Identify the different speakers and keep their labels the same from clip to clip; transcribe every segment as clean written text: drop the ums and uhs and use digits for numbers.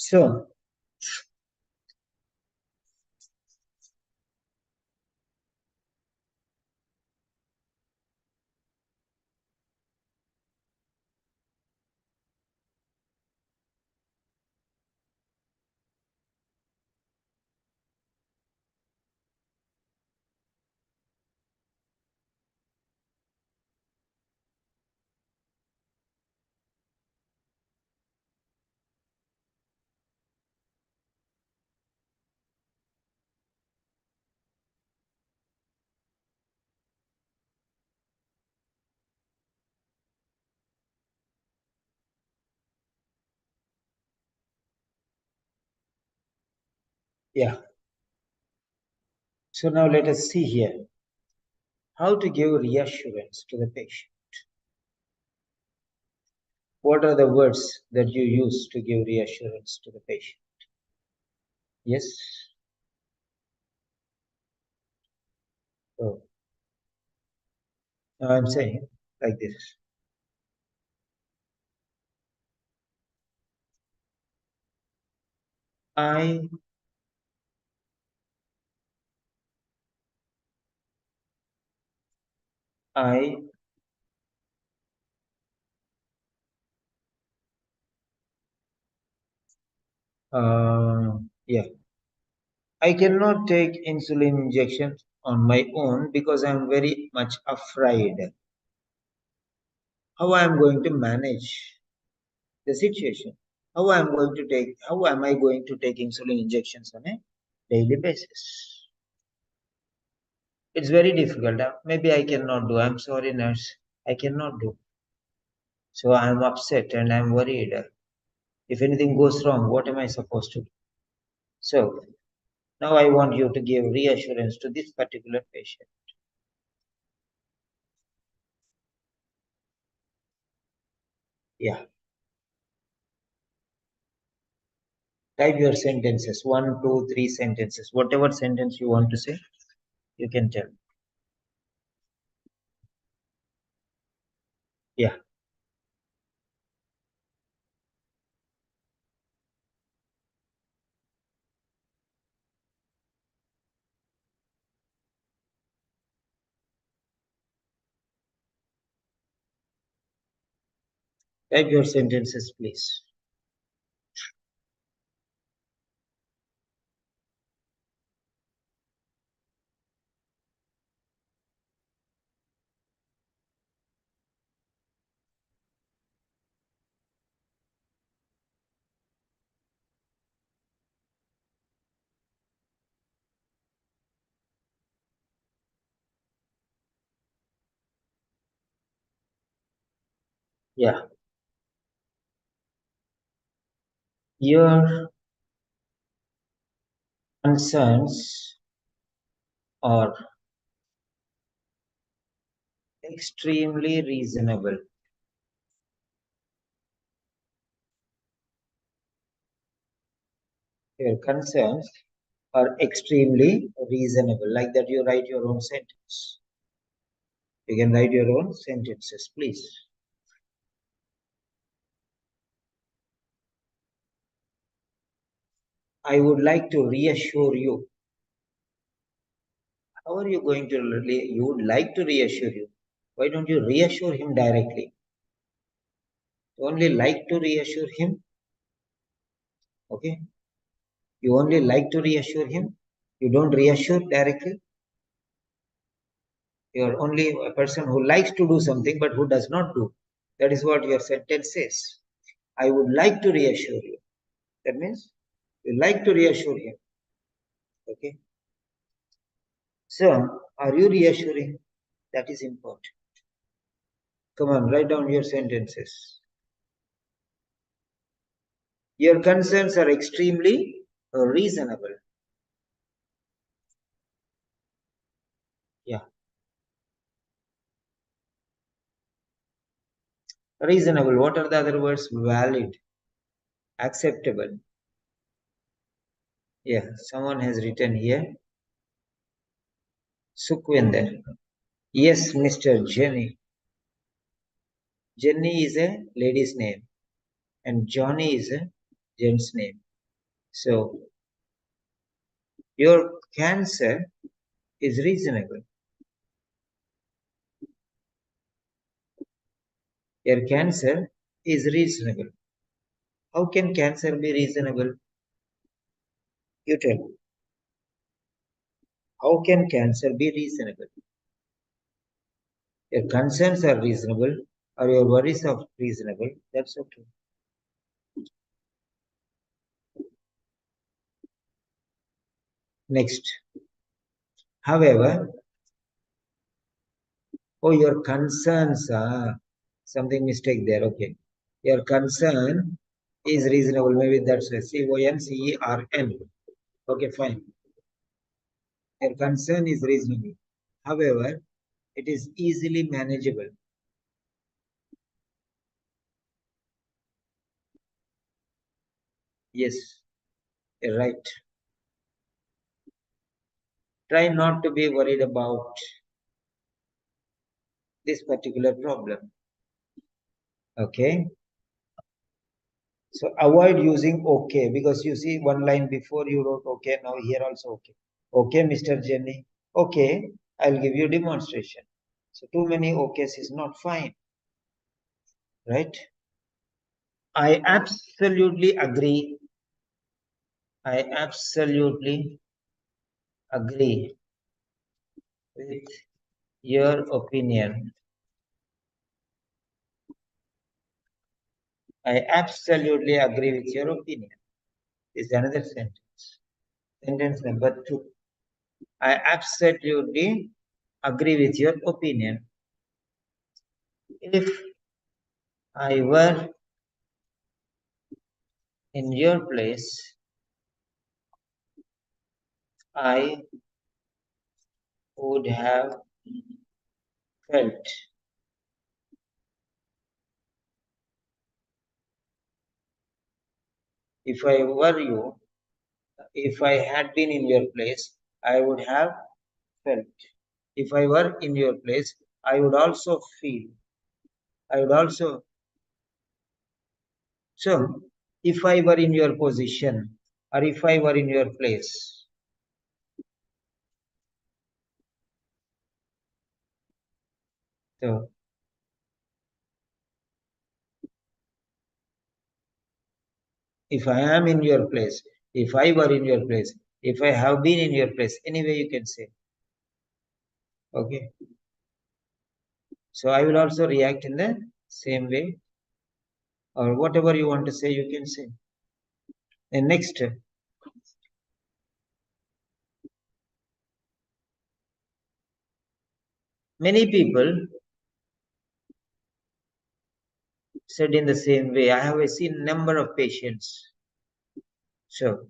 Speaker 1: So, yeah. So now let us see here how to give reassurance to the patient. What are the words that you use to give reassurance to the patient? Yes. So now I'm saying like this. I I yeah. I cannot take insulin injection on my own because I'm very much afraid how I am going to manage the situation. How am I going to take insulin injections on a daily basis? It's very difficult. Maybe I cannot do. I'm sorry, nurse. I cannot do. So I'm upset and I'm worried. If anything goes wrong, what am I supposed to do? So now I want you to give reassurance to this particular patient. Yeah. Type your sentences, 1, 2, 3 sentences. Whatever sentence you want to say, you can tell. Yeah. Type your sentences, please. Yeah. Your concerns are extremely reasonable. Your concerns are extremely reasonable. Like that, you write your own sentence. You can write your own sentences, please. I would like to reassure you. How are you going to, you would like to reassure you? Why don't you reassure him directly? You only like to reassure him, okay? You only like to reassure him. You don't reassure directly. You are only a person who likes to do something but who does not do. That is what your sentence says. I would like to reassure you. That means you like to reassure him. Okay. So, are you reassuring? That is important. Come on, write down your sentences. Your concerns are extremely reasonable. Yeah. Reasonable. What are the other words? Valid. Acceptable. Yeah. Someone has written here. Sukhwinder. Yes, Mr. Jenny. Jenny is a lady's name and Johnny is a gent's name. So your cancer is reasonable. Your cancer is reasonable. How can cancer be reasonable? You tell me. How can cancer be reasonable? Your concerns are reasonable or your worries are reasonable. That's okay. Next. However, oh, your concerns are something mistake there. Okay. Your concern is reasonable. Maybe that's a CONCERN. Okay, fine. Your concern is reasonable. However, it is easily manageable. Yes, you're right. Try not to be worried about this particular problem. Okay. So avoid using okay, because you see one line before you wrote okay, now here also okay. Okay, Mr. Jenny. Okay, I'll give you demonstration. So too many okays is not fine, right? I absolutely agree. I absolutely agree with your opinion. I absolutely agree with your opinion. Is another sentence. Sentence number 2. I absolutely agree with your opinion. If I were in your place, I would have felt. If I were you, if I had been in your place, I would have felt. If I were in your place, I would also feel. I would also. So, if I were in your position, or if I were in your place, so if I am in your place, if I were in your place, if I have been in your place, anyway you can say. Okay. So I will also react in the same way, or whatever you want to say, you can say. And next, many people said in the same way. I have seen number of patients. So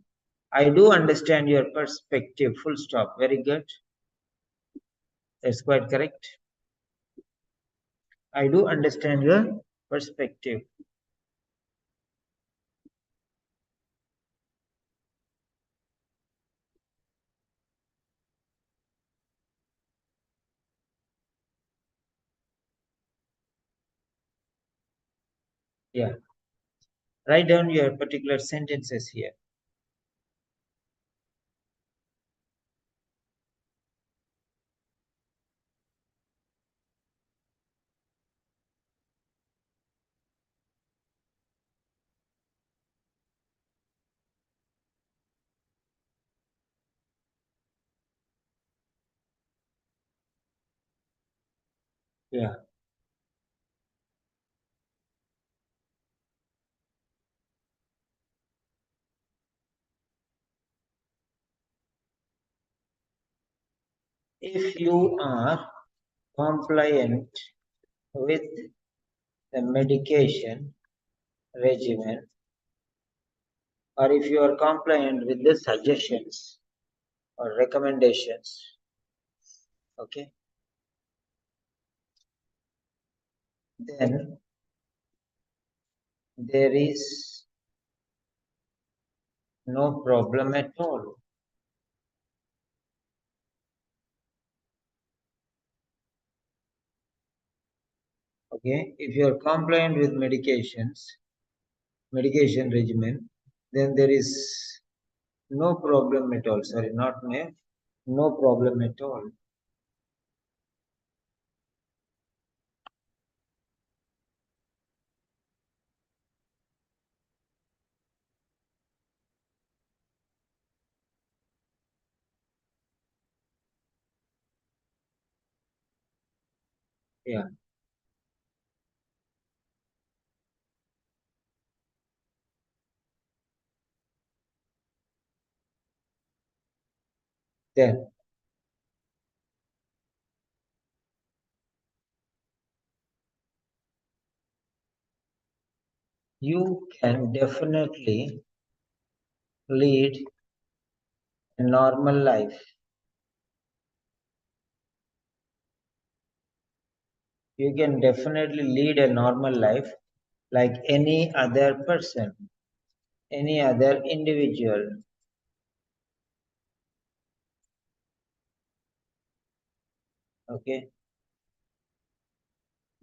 Speaker 1: I do understand your perspective. Full stop. Very good. That's quite correct. I do understand your perspective. Yeah. Write down your particular sentences here. Yeah. If you are compliant with the medication regimen, or if you are compliant with the suggestions or recommendations, okay, then there is no problem at all. Okay, if you are compliant with medication regimen, then there is No problem at all. Sorry, not no. No problem at all. Yeah. Then you can definitely lead a normal life. You can definitely lead a normal life like any other person, any other individual. Okay.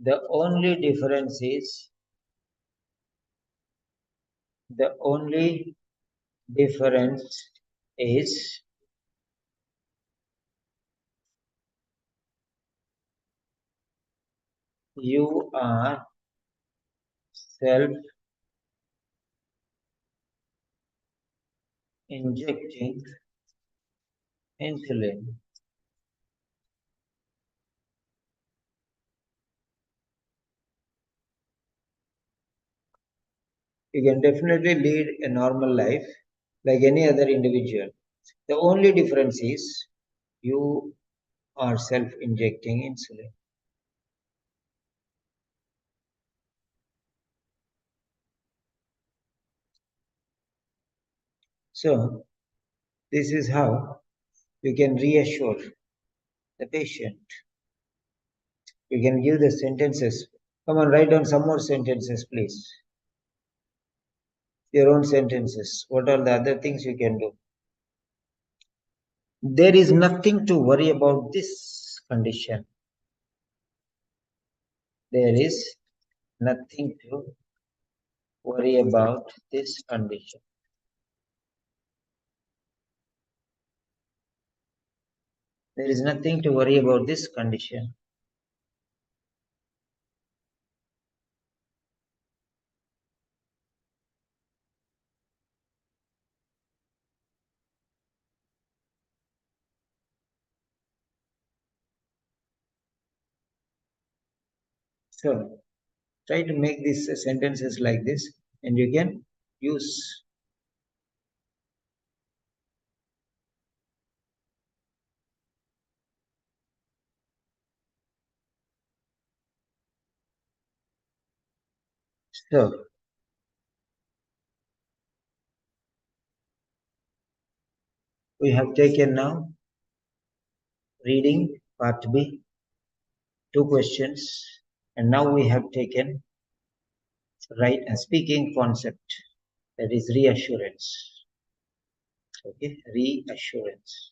Speaker 1: The only difference is the only difference is you are self injecting insulin. You can definitely lead a normal life like any other individual. The only difference is you are self injecting insulin. So, this is how you can reassure the patient. You can give the sentences. Come on, write down some more sentences, please. Your own sentences. What are the other things you can do? There is nothing to worry about this condition. There is nothing to worry about this condition. There is nothing to worry about this condition. So, try to make these sentences like this, and you can use. So, we have taken now reading part B, 2 questions, and now we have taken right a speaking concept, that is reassurance. Okay, reassurance.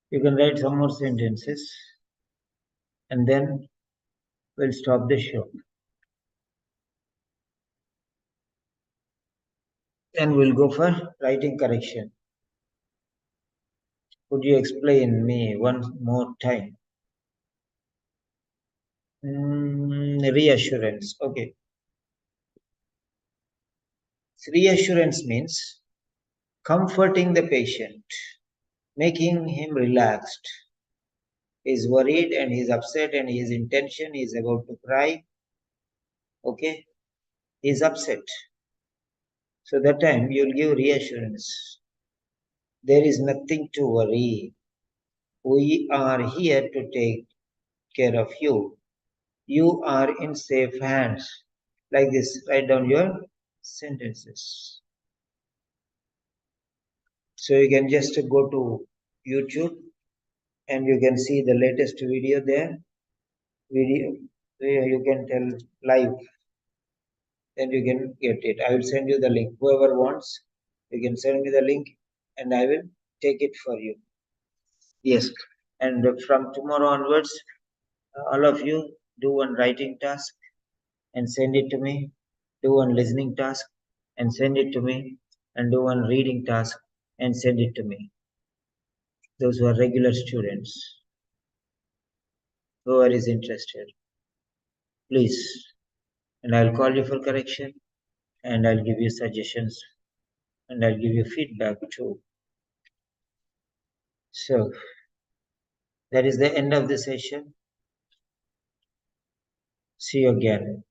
Speaker 1: You can write some more sentences, and then we'll stop the show. Then we'll go for writing correction. Could you explain me one more time? Reassurance. Okay. Reassurance means comforting the patient, making him relaxed. He's worried and he's upset and his intention is about to cry. Okay. He's upset. So that time you'll give reassurance. There is nothing to worry. We are here to take care of you. You are in safe hands. Like this, write down your sentences. So you can just go to YouTube and you can see the latest video there. Video where you can tell live. then you can get it. I will send you the link. Whoever wants, you can send me the link and I will take it for you. Yes. And from tomorrow onwards, all of you do one writing task and send it to me. Do one listening task and send it to me. And do one reading task and send it to me. Those who are regular students, whoever is interested, please. And I'll call you for correction and I'll give you suggestions and I'll give you feedback too. So that is the end of the session. See you again.